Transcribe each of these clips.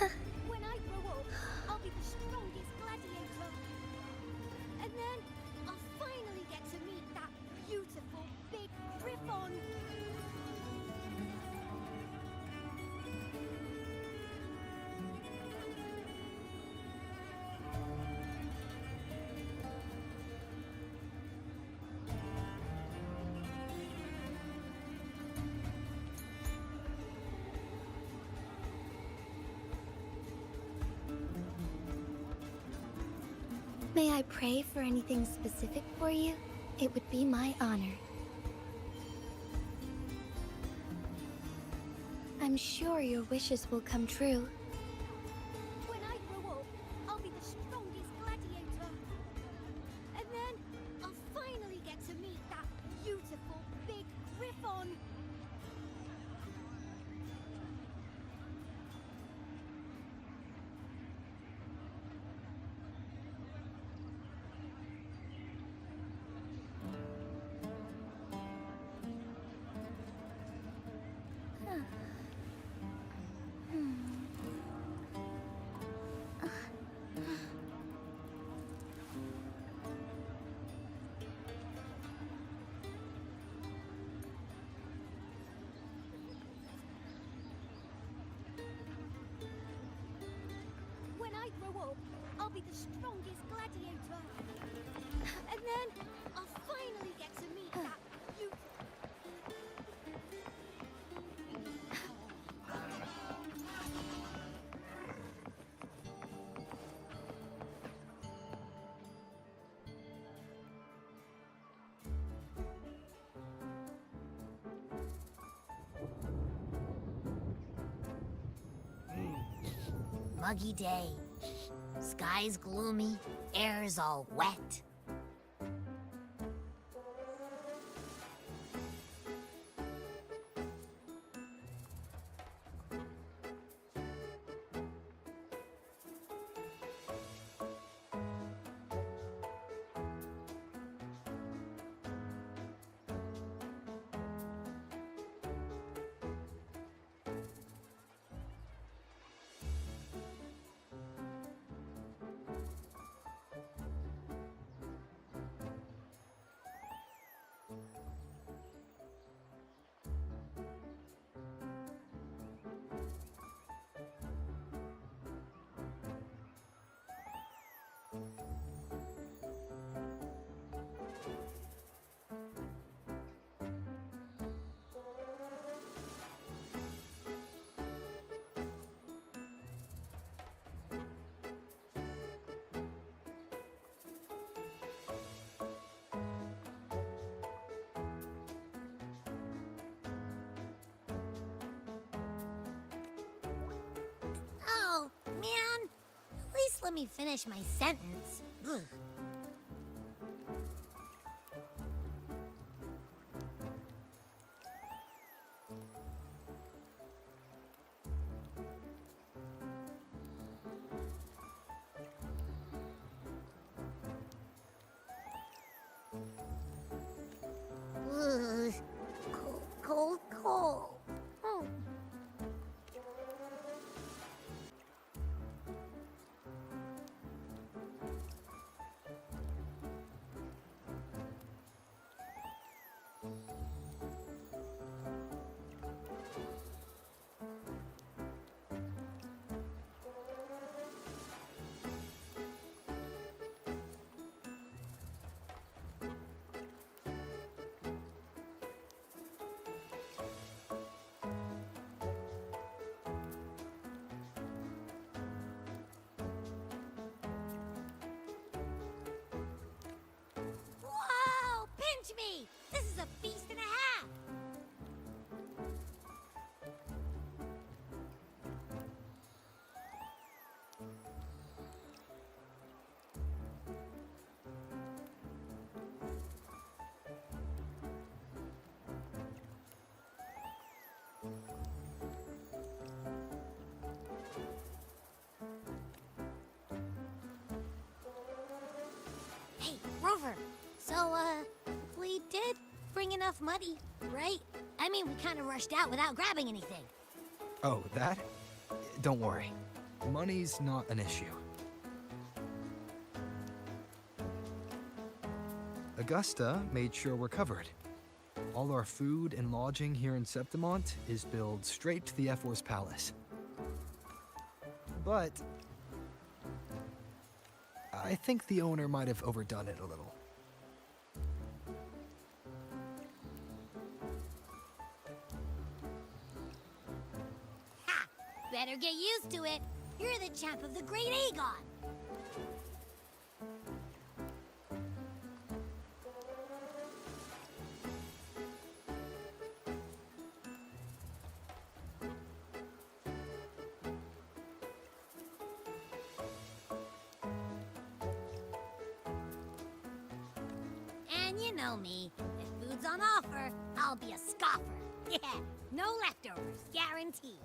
When I grow up, I'll be the strongest gladiator. And then I'll finally get to meet that beautiful big griffon. May I pray for anything specific for you? It would be my honor. I'm sure your wishes will come true. When I grow up, I'll be the strongest gladiator. And then I'll finally get to meet that beautiful big griffon. When I grow up, I'll be the strongest gladiator. And then I'll finally get to meet that beautiful... Muggy day. Sky's gloomy, air's all wet. Oh, man. At least let me finish my sentence. Ugh. Ugh. Cold, cold, cold. Oh. Whoa! Pinch me! This is a feast and a half! Hey, Rover. So, we did bring enough money, right? I mean, we kind of rushed out without grabbing anything. Oh, that? Don't worry. Money's not an issue. Augusta made sure we're covered. All our food and lodging here in Septimont is billed straight to the F4's palace. But I think the owner might have overdone it a little. Ha! Better get used to it. You're the champ of the Great Aegon. And you know me. If food's on offer, I'll be a scoffer. Yeah, no leftovers, guaranteed.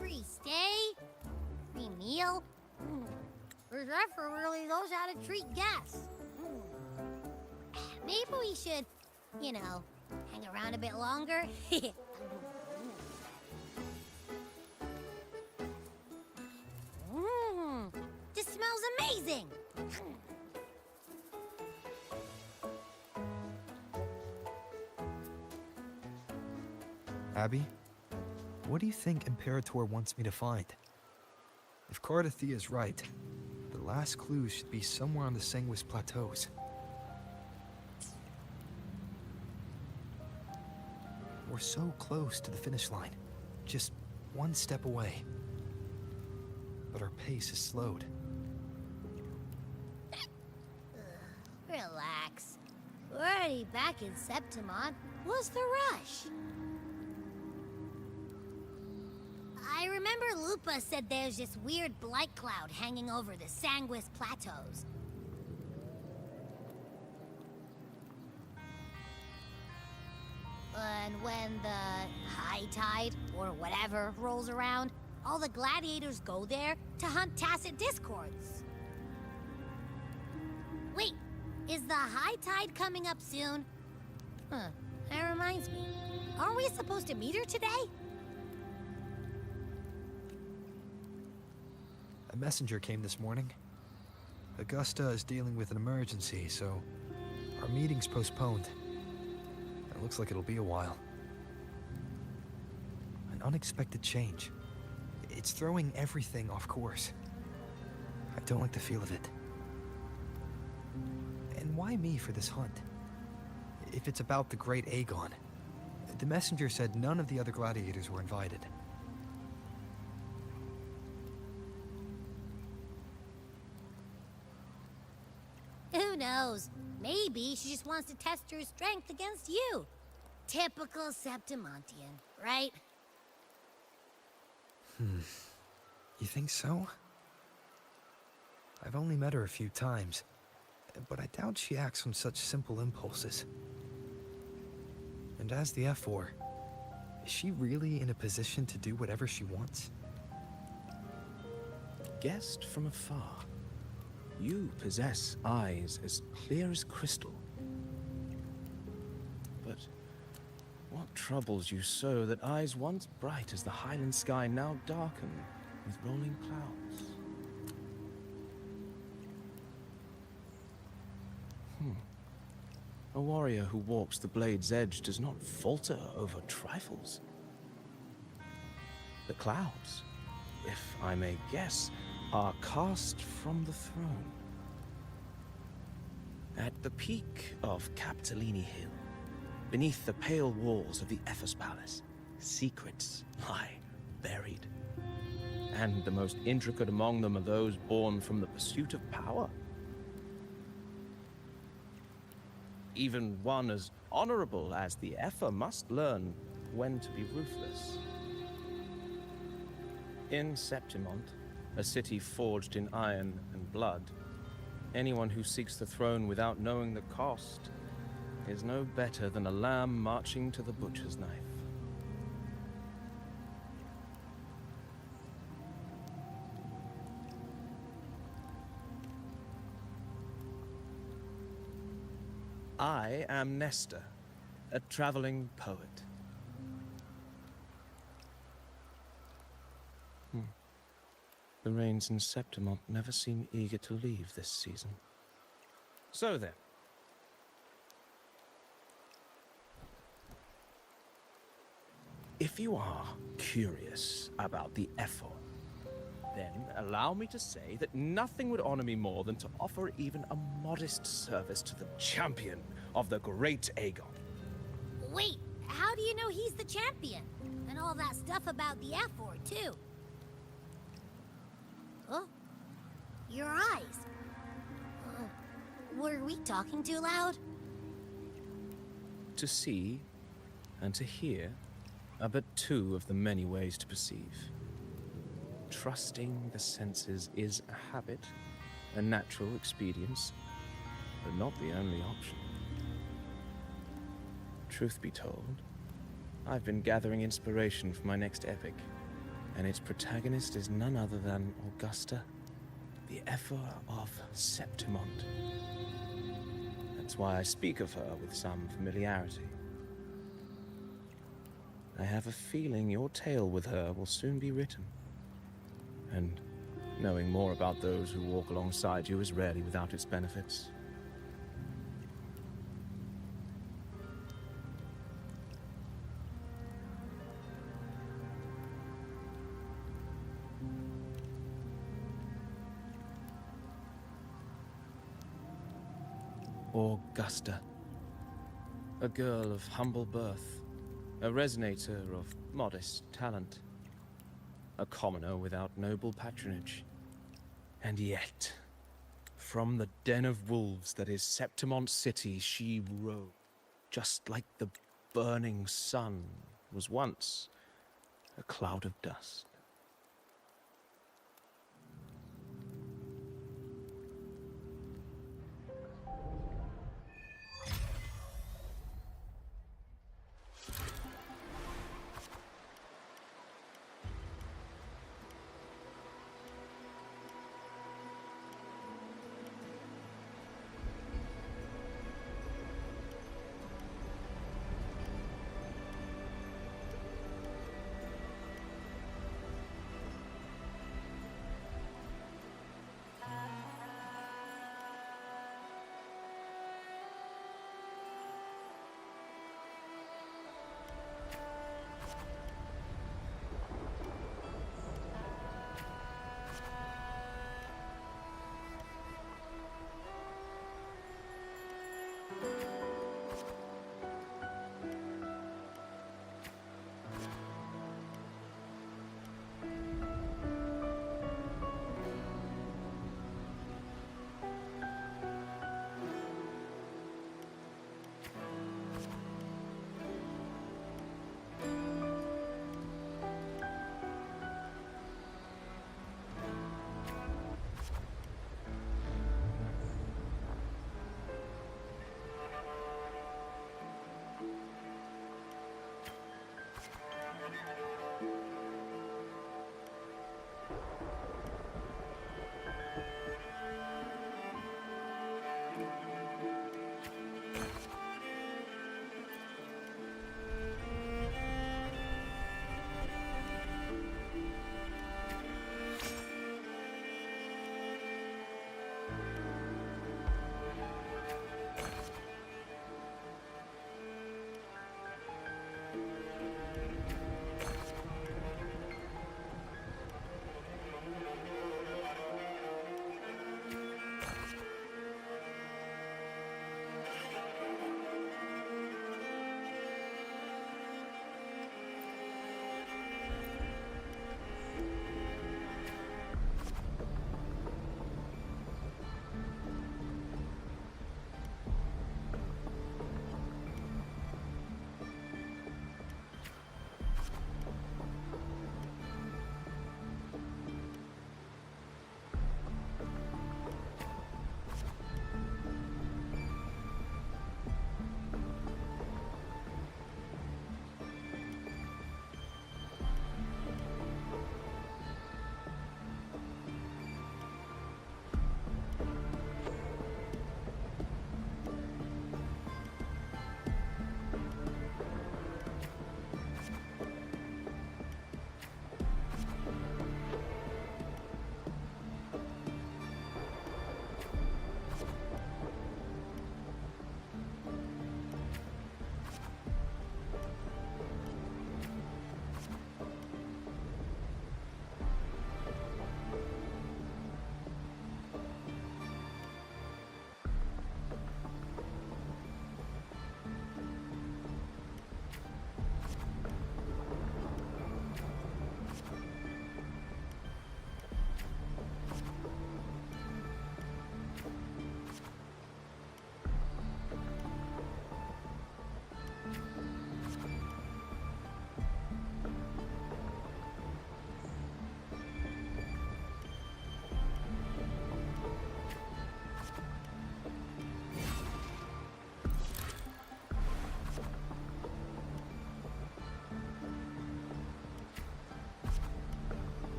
Free stay? Free meal? This effort really knows how to treat guests. Maybe we should, you know, hang around a bit longer. This smells amazing. Abby, what do you think Imperator wants me to find? If Cardathea's right, the last clues should be somewhere on the Sanguis Plateaus. We're so close to the finish line, just one step away. But our pace is slowed. Relax. We're already back in Septimont. What's the rush? I remember Lupa said there's this weird blight cloud hanging over the Sanguis Plateaus. And when the high tide, or whatever, rolls around, all the gladiators go there to hunt tacit discords. Wait, is the high tide coming up soon? Huh, that reminds me. Aren't we supposed to meet her today? A messenger came this morning. Augusta is dealing with an emergency, so our meeting's postponed. It looks like it'll be a while. An unexpected change. It's throwing everything off course. I don't like the feel of it. And why me for this hunt? If it's about the Great Aegon, the messenger said none of the other gladiators were invited. Who knows? Maybe she just wants to test her strength against you. Typical Septimontian, right? You think so? I've only met her a few times, but I doubt she acts on such simple impulses. And as the F4, is she really in a position to do whatever she wants? Guessed from afar, you possess eyes as clear as crystal. But what troubles you so that eyes once bright as the highland sky now darken with rolling clouds? A warrior who walks the blade's edge does not falter over trifles. The clouds, if I may guess, are cast from the throne. At the peak of Capitolini Hill, beneath the pale walls of the Ephes Palace, secrets lie buried. And the most intricate among them are those born from the pursuit of power. Even one as honorable as the Epher must learn when to be ruthless. In Septimont, a city forged in iron and blood, anyone who seeks the throne without knowing the cost is no better than a lamb marching to the butcher's knife. I am Nestor, a traveling poet. The rains in Septimont never seem eager to leave this season. So then. If you are curious about the Ephor, then allow me to say that nothing would honor me more than to offer even a modest service to the champion of the great Aegon. Wait, how do you know he's the champion? And all that stuff about the F4, too. Oh, your eyes. Were we talking too loud? To see and to hear are but two of the many ways to perceive. Trusting the senses is a habit, a natural expedience, but not the only option. Truth be told, I've been gathering inspiration for my next epic, and its protagonist is none other than Augusta, the Ephor of Septimont. That's why I speak of her with some familiarity. I have a feeling your tale with her will soon be written. And knowing more about those who walk alongside you is rarely without its benefits. Augusta, a girl of humble birth, a resonator of modest talent, a commoner without noble patronage. And yet, from the den of wolves that is Septimont City, she rose, just like the burning sun was once a cloud of dust.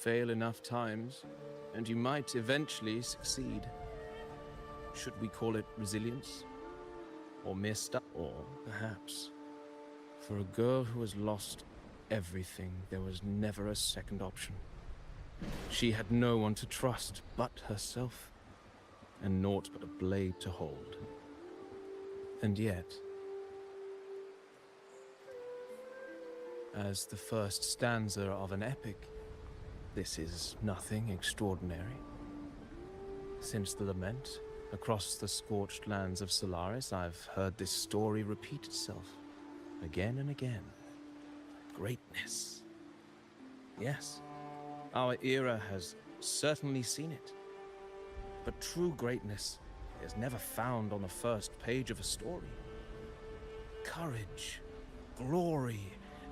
fail enough times, and you might eventually succeed. Should we call it resilience? Or missed up? Or perhaps, for a girl who has lost everything, there was never a second option. She had no one to trust but herself, and naught but a blade to hold. And yet, as the first stanza of an epic, this is nothing extraordinary. Since the lament, across the scorched lands of Solaris, I've heard this story repeat itself, again and again. Greatness. Yes, our era has certainly seen it. But true greatness is never found on the first page of a story. Courage, glory,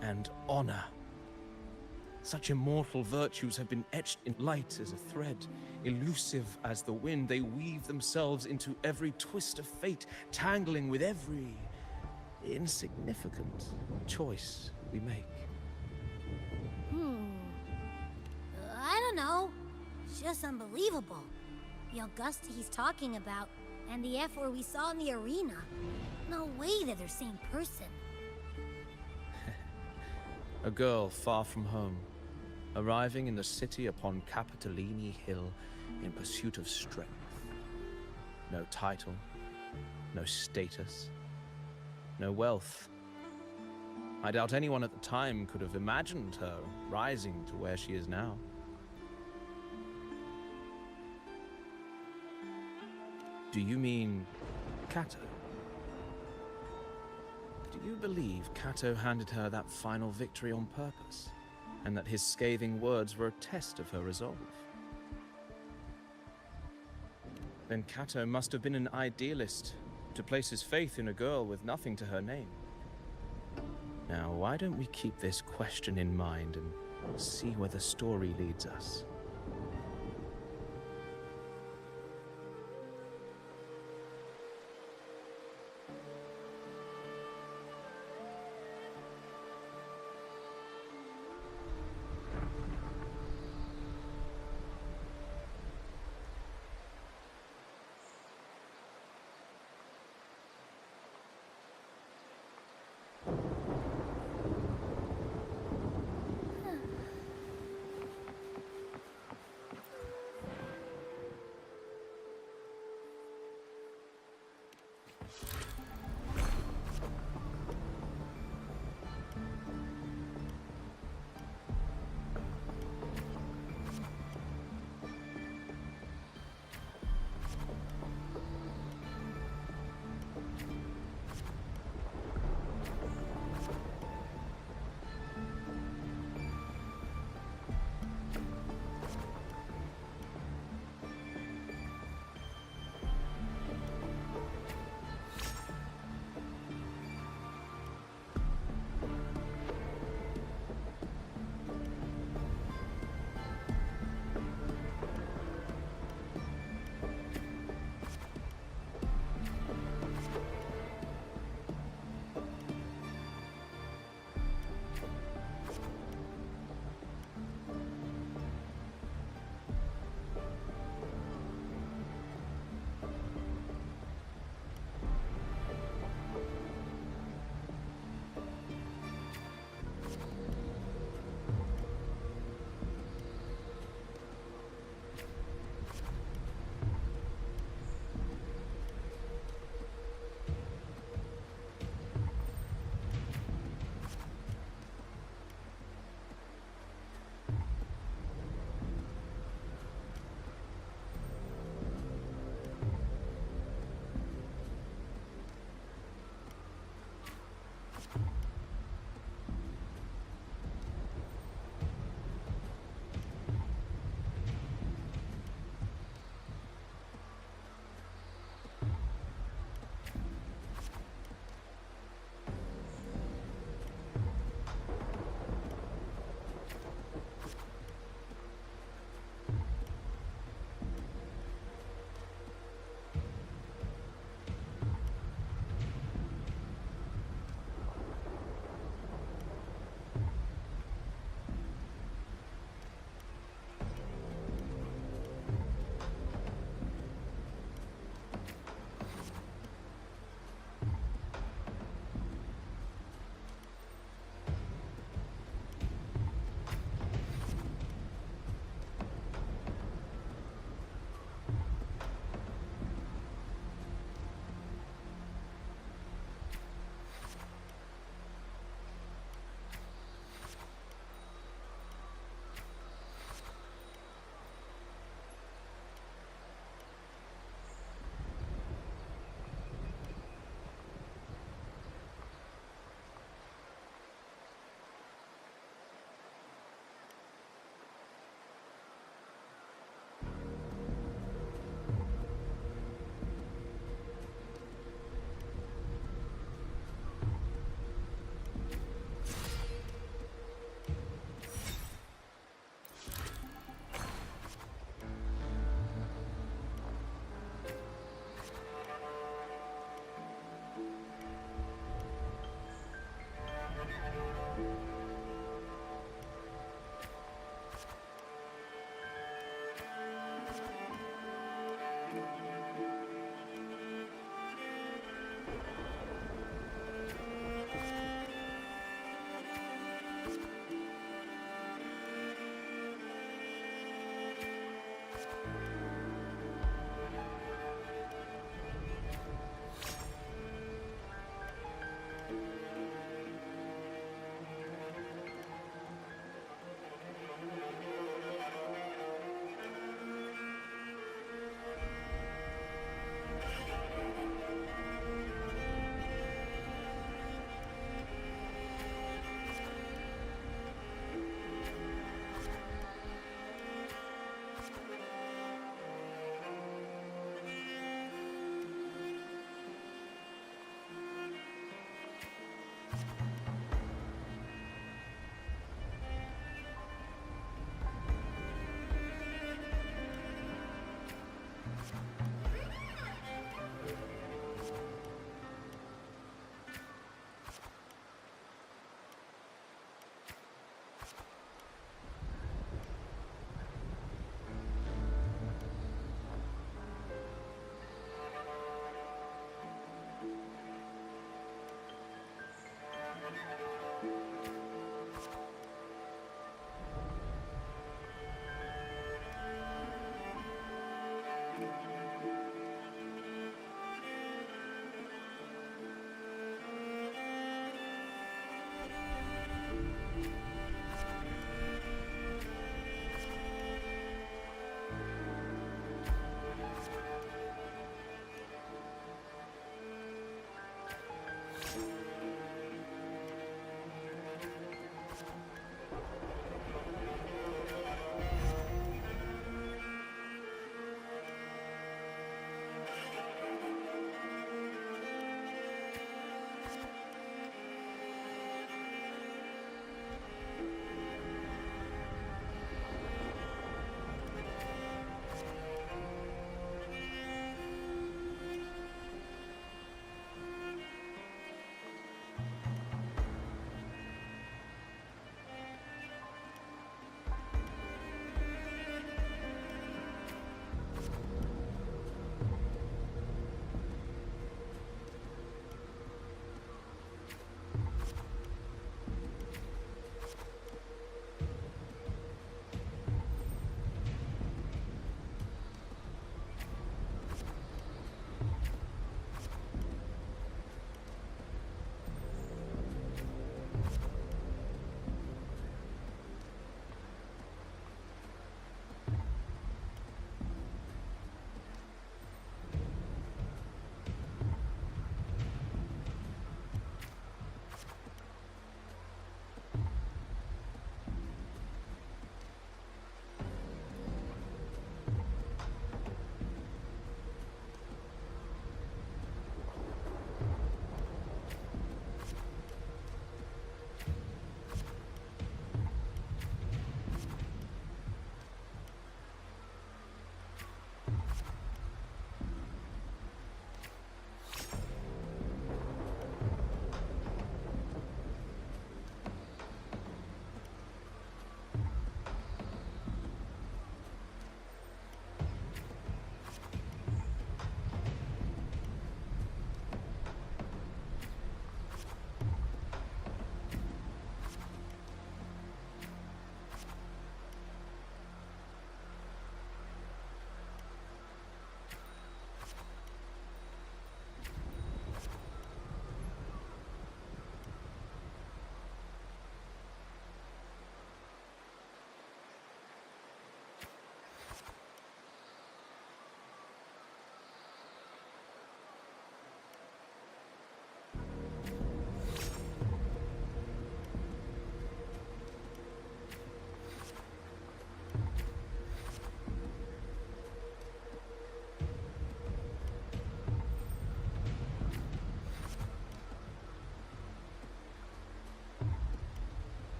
and honor. Such immortal virtues have been etched in light as a thread, elusive as the wind. They weave themselves into every twist of fate, tangling with every insignificant choice we make. I don't know. It's just unbelievable. The Augusta he's talking about, and the F-4 we saw in the arena. No way they're the same person. A girl far from home, arriving in the city upon Capitolini Hill in pursuit of strength. No title, no status, no wealth. I doubt anyone at the time could have imagined her rising to where she is now. Do you mean Kato? Do you believe Kato handed her that final victory on purpose, and that his scathing words were a test of her resolve? Then Kato must have been an idealist, to place his faith in a girl with nothing to her name. Now, why don't we keep this question in mind and see where the story leads us?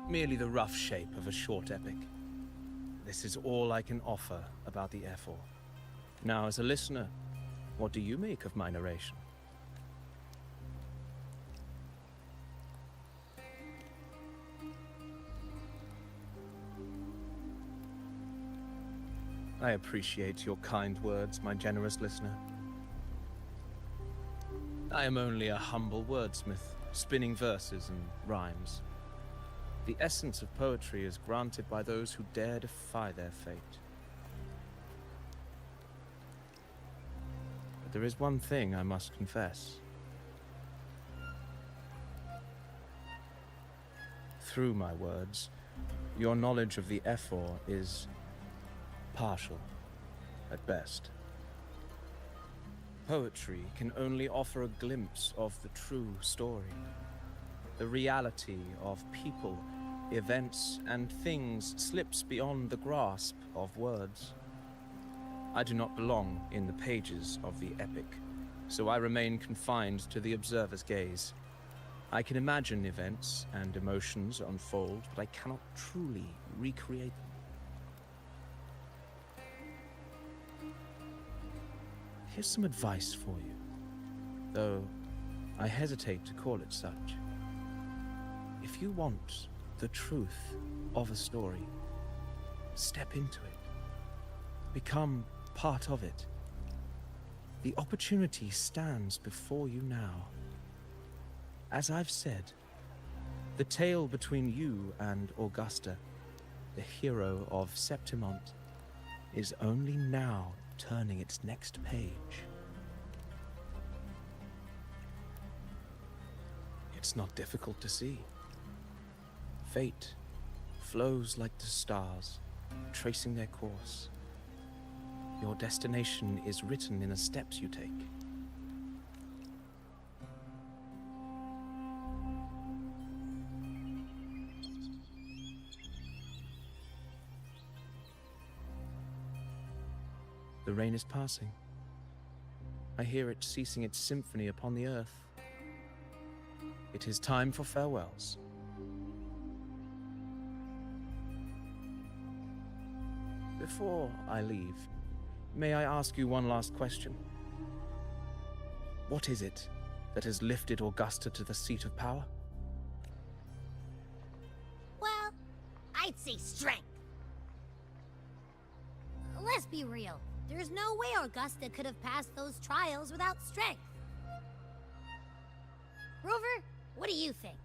merely the rough shape of a short epic. This is all I can offer about the F4. Now, as a listener, what do you make of my narration? I appreciate your kind words, my generous listener. I am only a humble wordsmith, spinning verses and rhymes. The essence of poetry is granted by those who dare defy their fate. But there is one thing I must confess. Through my words, your knowledge of the F4 is partial, at best. Poetry can only offer a glimpse of the true story, the reality of people, events, and things slips beyond the grasp of words. I do not belong in the pages of the epic, so I remain confined to the observer's gaze. I can imagine events and emotions unfold, but I cannot truly recreate them. Here's some advice for you, though I hesitate to call it such. If you want the truth of a story, step into it. Become part of it. The opportunity stands before you now. As I've said, the tale between you and Augusta, the hero of Septimont, is only now turning its next page. It's not difficult to see. Fate flows like the stars, tracing their course. Your destination is written in the steps you take. The rain is passing. I hear it ceasing its symphony upon the earth. It is time for farewells. Before I leave, may I ask you one last question? What is it that has lifted Augusta to the seat of power? Well, I'd say strength. Let's be real. There's no way Augusta could have passed those trials without strength. Rover, what do you think?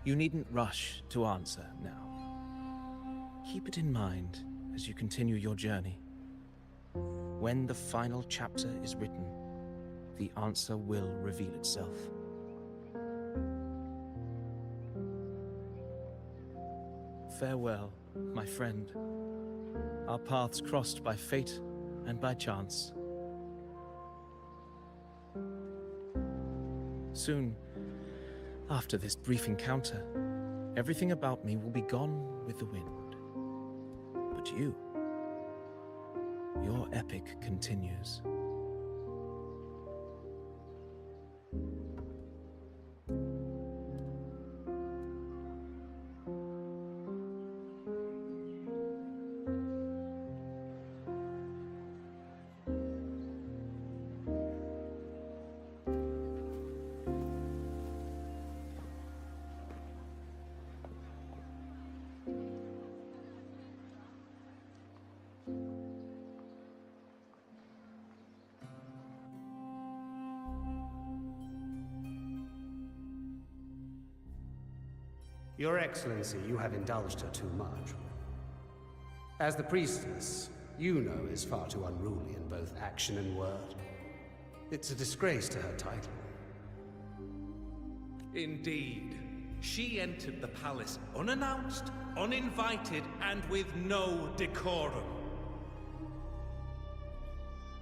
You needn't rush to answer now. Keep it in mind as you continue your journey. When the final chapter is written, the answer will reveal itself. Farewell, my friend. Our paths crossed by fate and by chance. Soon, after this brief encounter, everything about me will be gone with the wind. But you, your epic continues. Your Excellency, you have indulged her too much. As the priestess, you know is far too unruly in both action and word. It's a disgrace to her title. Indeed. She entered the palace unannounced, uninvited, and with no decorum.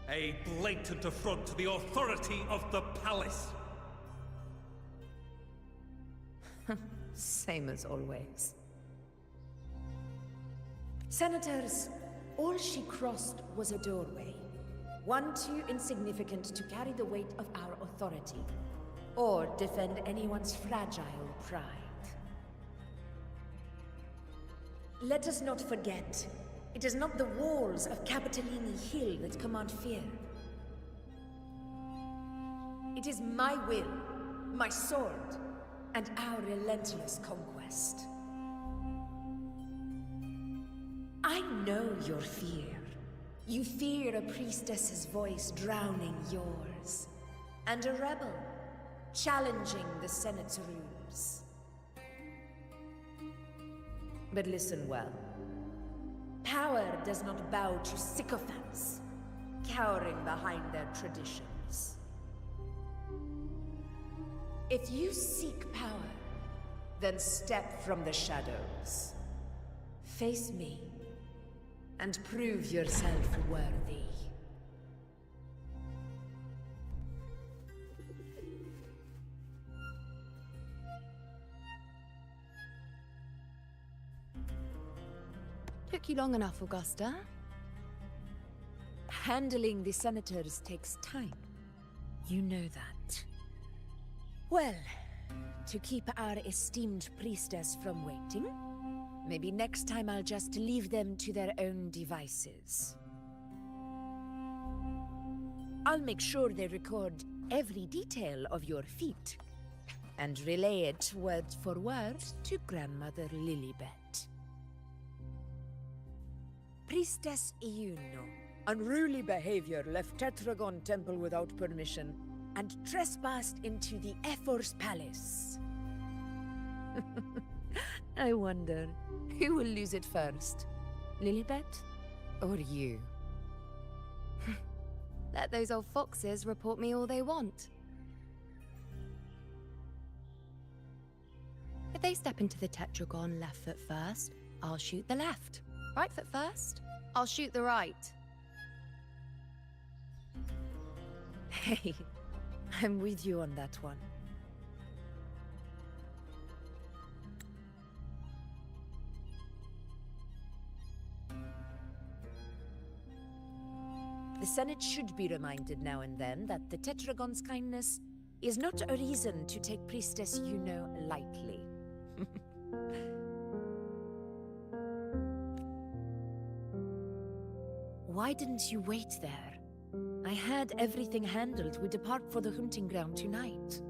A blatant affront to the authority of the palace. Same as always. Senators, All she crossed was a doorway, one too insignificant to carry the weight of our authority, or defend anyone's fragile pride. Let us not forget, it is not the walls of Capitolini Hill that command fear. It is my will, my sword, and our relentless conquest. I know your fear. You fear a priestess's voice drowning yours, and a rebel challenging the Senate's rules. But listen well. Power does not bow to sycophants, cowering behind their traditions. If you seek power, then step from the shadows. Face me, and prove yourself worthy. Took you long enough, Augusta. Handling the senators takes time. You know that. Well, to keep our esteemed priestess from waiting, maybe next time I'll just leave them to their own devices. I'll make sure they record every detail of your feat, and relay it word for word to Grandmother Lilibet. Priestess Iuno. Unruly behavior left Tetragon Temple without permission, and trespassed into the Ephor's palace. I wonder, who will lose it first? Lilibet? Or you? Let those old foxes report me all they want. If they step into the tetragon left foot first, I'll shoot the left. Right foot first, I'll shoot the right. Hey, I'm with you on that one. The Senate should be reminded now and then that the Tetragon's kindness is not a reason to take Priestess Yuno lightly. Why didn't you wait there? I had everything handled. We depart for the hunting ground tonight.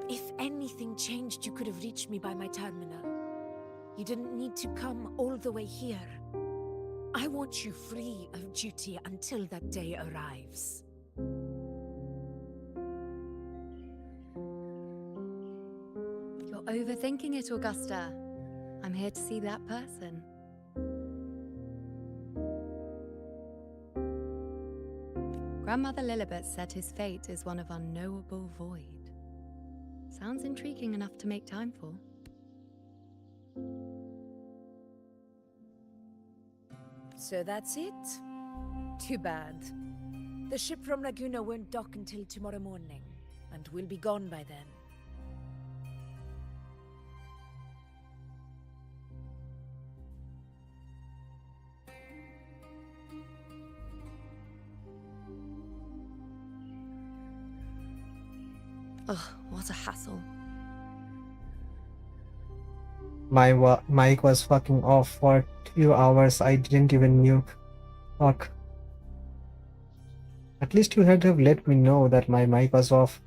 If anything changed, you could have reached me by my terminal. You didn't need to come all the way here. I want you free of duty until that day arrives. You're overthinking it, Augusta. I'm here to see that person. Grandmother Lilibet said his fate is one of unknowable void. Sounds intriguing enough to make time for. So that's it? Too bad. The ship from Laguna won't dock until tomorrow morning, and we'll be gone by then. Ugh, what a hassle. My mic was fucking off for 2 hours. I didn't even knew. Fuck. At least you had to have let me know that my mic was off.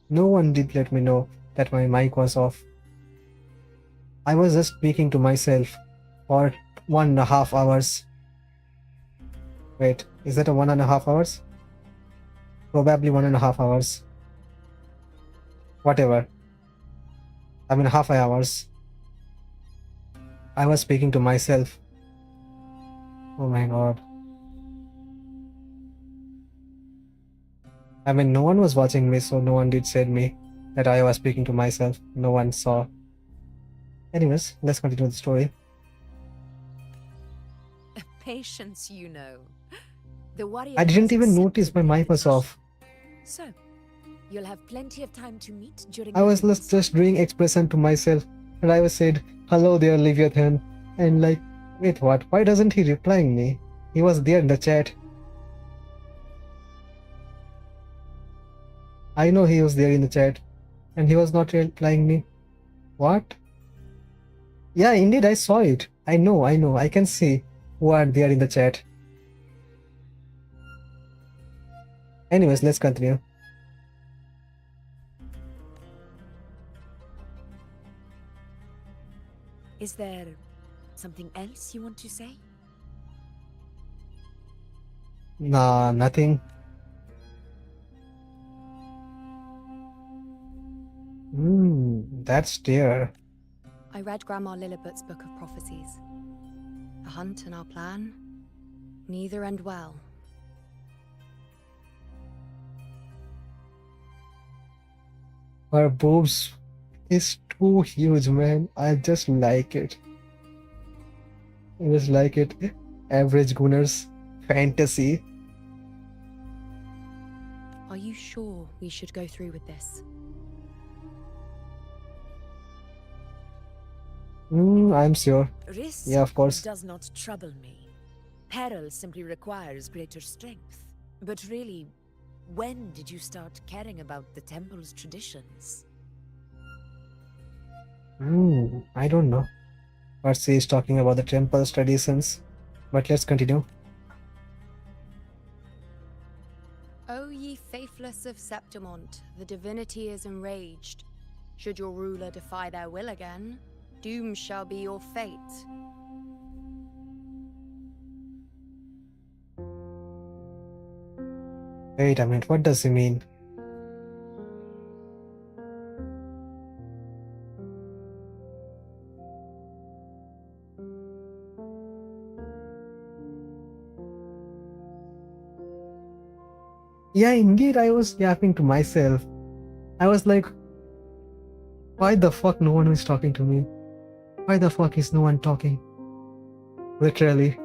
No one did let me know that my mic was off. I was just speaking to myself for 1.5 hours. Wait, is that a 1.5 hours? Probably 1.5 hours. Whatever. I mean, half hours. I was speaking to myself. Oh my god. I mean, no one was watching me, so no one did say me that I was speaking to myself. No one saw. Anyways, let's continue the story. Patience, you know. The warrior I didn't has even accepted notice my mic was off. So, you'll have plenty of time to meet during I was the just doing expression to myself, and I was said, "Hello there, Leviathan," and like, wait, what? Why doesn't he replying me? He was there in the chat. I know he was there in the chat, and he was not replying me. What? Yeah, indeed, I saw it. I know. I can see who are there in the chat. Anyways, let's continue. Is there something else you want to say? Nah, nothing. That's there. I read Grandma Lillibut's book of prophecies. The hunt and our plan, neither end well. Her boobs is too huge, man. I just like it. I just like it. Average Gunner's fantasy. Are you sure we should go through with this? I'm sure. Risk Yeah, of course. does not trouble me. Peril simply requires greater strength. But really, when did you start caring about the temple's traditions? I don't know. Percy is talking about the temple's traditions. But let's continue. O ye faithless of Septimont, the divinity is enraged. Should your ruler defy their will again, doom shall be your fate. Wait a minute, what does he mean? Yeah, indeed, I was yapping to myself. I was like, why the fuck no one is talking to me? Why the fuck is no one talking? Literally.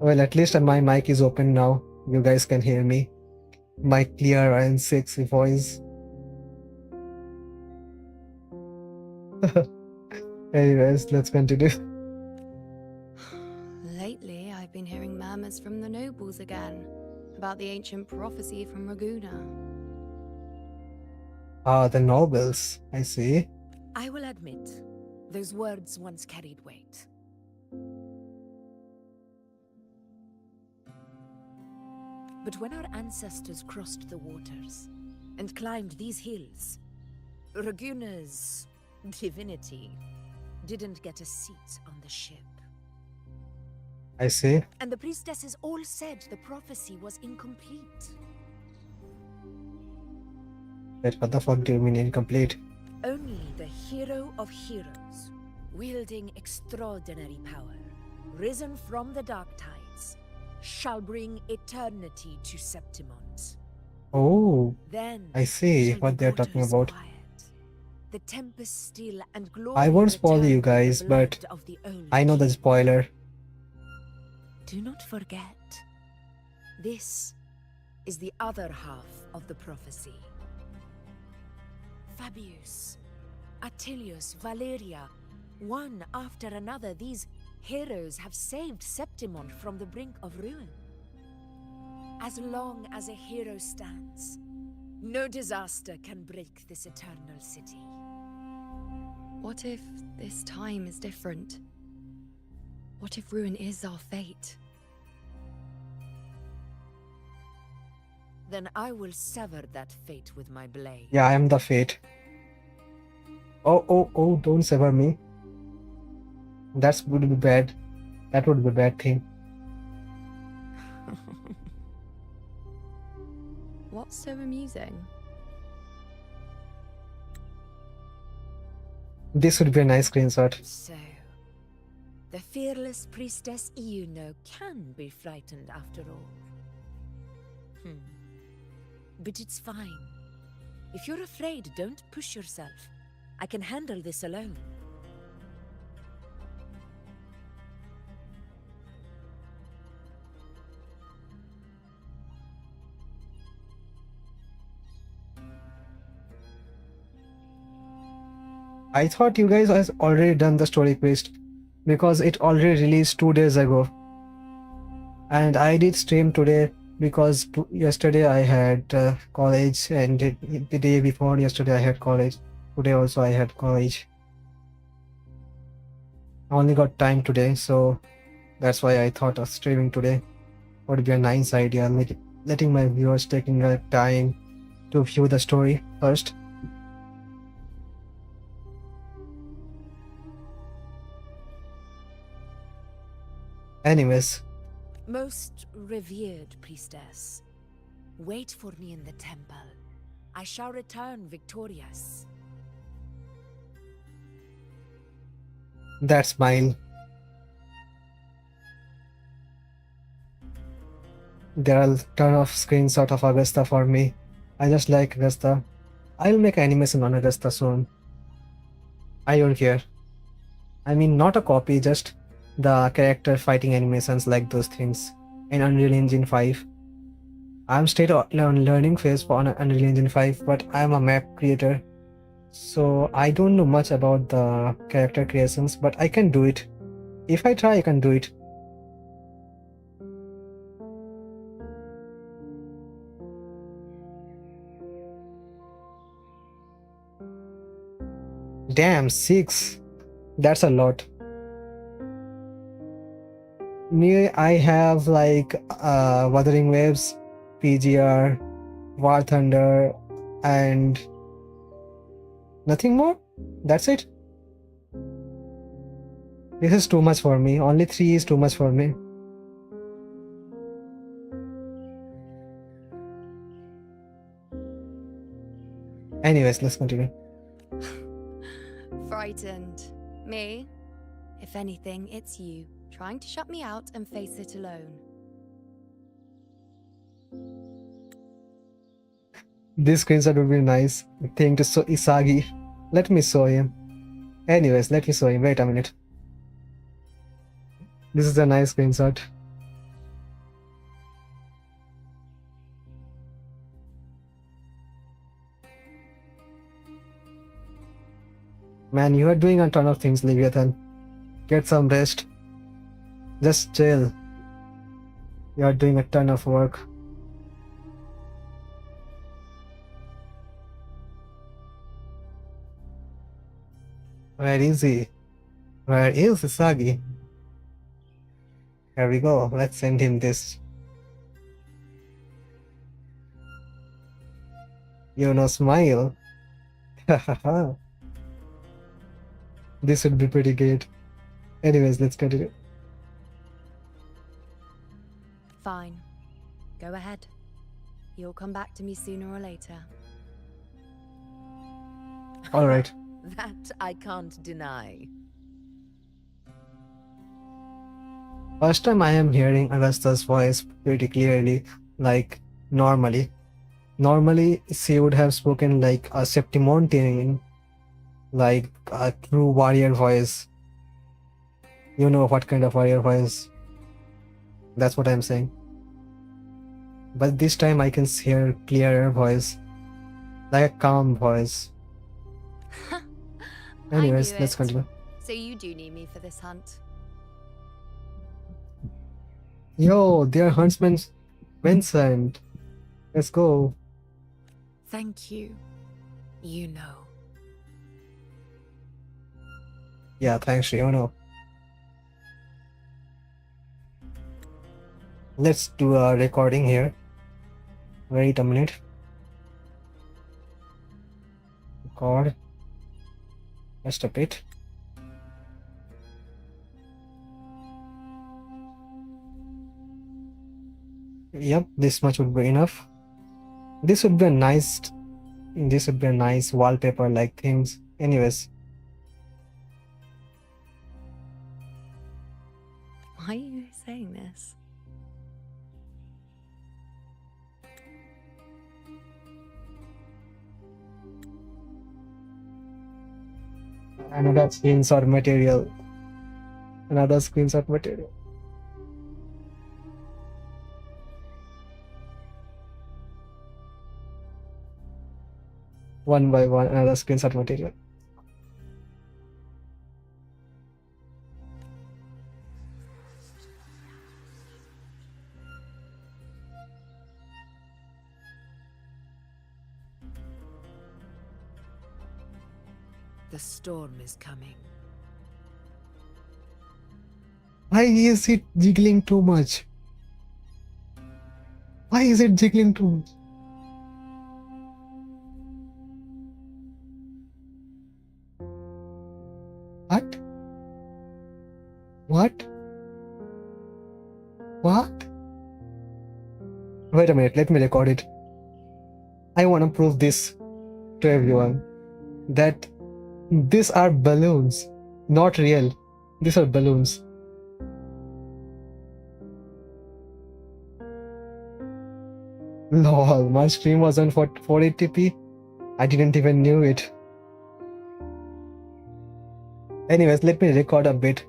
Well, at least my mic is open now. You guys can hear me. My clear and sexy voice. Anyways, let's continue. Lately, I've been hearing murmurs from the nobles again about the ancient prophecy from Raguna. Ah, the nobles. I see. I will admit, those words once carried weight. But when our ancestors crossed the waters and climbed these hills, Raguna's divinity didn't get a seat on the ship. I see. And the priestesses all said the prophecy was incomplete. Wait, what the fuck do you mean incomplete? Only the hero of heroes, wielding extraordinary power, risen from the dark tides, shall bring eternity to Septimont. Oh, Then I see shall what the they're talking waters about. quiet, the tempest still, and glory I won't spoil return you with the guys, but blood of the old I know the king. spoiler. Do not forget, this is the other half of the prophecy. Fabius, Attilius, Valeria, one after another, these heroes have saved Septimont from the brink of ruin. As long as a hero stands, no disaster can break this eternal city. What if this time is different? What if ruin is our fate? Then I will sever that fate with my blade. Yeah, I am the fate. Oh, don't sever me. That would be bad. That would be a bad thing. What's so amusing? This would be a nice screenshot. So, the fearless priestess Iuno can be frightened after all. But it's fine. If you're afraid, don't push yourself. I can handle this alone. I thought you guys has already done the story quest because it already released 2 days ago. And I did stream today because yesterday I had college, and the day before yesterday I had college. Today also I had college. I only got time today, so that's why I thought of streaming today would be a nice idea, letting my viewers taking a time to view the story first. Anyways, Most revered priestess, wait for me in the temple. I shall return victorious. that smile. There are a ton of screenshots of Augusta for me. I just like Augusta. I'll make animation on Augusta soon. I don't care. I mean, not a copy, just the character fighting animations like those things in Unreal Engine 5. I'm still on learning phase for Unreal Engine 5, but I'm a map creator. So I don't know much about the character creations, but I can do it. If I try, I can do it. Damn, 6. That's a lot. Me, I have like Wuthering Waves, PGR, War Thunder, and nothing more. That's it. This is too much for me. Only 3 is too much for me. Anyways, let's continue. Frightened. Me? If anything, it's you, trying to shut me out and face it alone. This screenshot would be nice. Thing to show Isagi. Let me show him. Anyways, let me show him. Wait a minute. This is a nice screenshot. Man, you are doing a ton of things, Leviathan. Get some rest. Just chill. You are doing a ton of work. Where is he? Where is Isagi? Here we go. Let's send him this. You know, smile. This would be pretty great. Anyways, let's continue. Fine. Go ahead. You'll come back to me sooner or later. All right. That I can't deny. First time I am hearing Augusta's voice pretty clearly, like normally. Normally, she would have spoken like a Septimontian, like a true warrior voice. You know what kind of warrior voice. That's what I'm saying. But this time I can hear clearer voice, like a calm voice. Anyways, I knew let's it. continue. So you do need me for this hunt. Yo, dear huntsman Vincent. Let's go. Thank you. You know. Yeah, thanks, Riono. Let's do a recording here. Wait a minute. Record. Just a bit. Yep, this much would be enough. This would be a nice wallpaper like things. Anyways, Why are you saying this? another screenshot material. Another screenshot material. One by one, another screenshot material. the storm is coming. Why is it jiggling too much? Why is it jiggling too much? What? What? What? Wait a minute, let me record it. I want to prove this to everyone that these are balloons, not real. These are balloons. Lol, my stream was on 480p. I didn't even knew it. Anyways, let me record a bit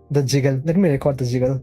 the jiggle. Let me record the jiggle.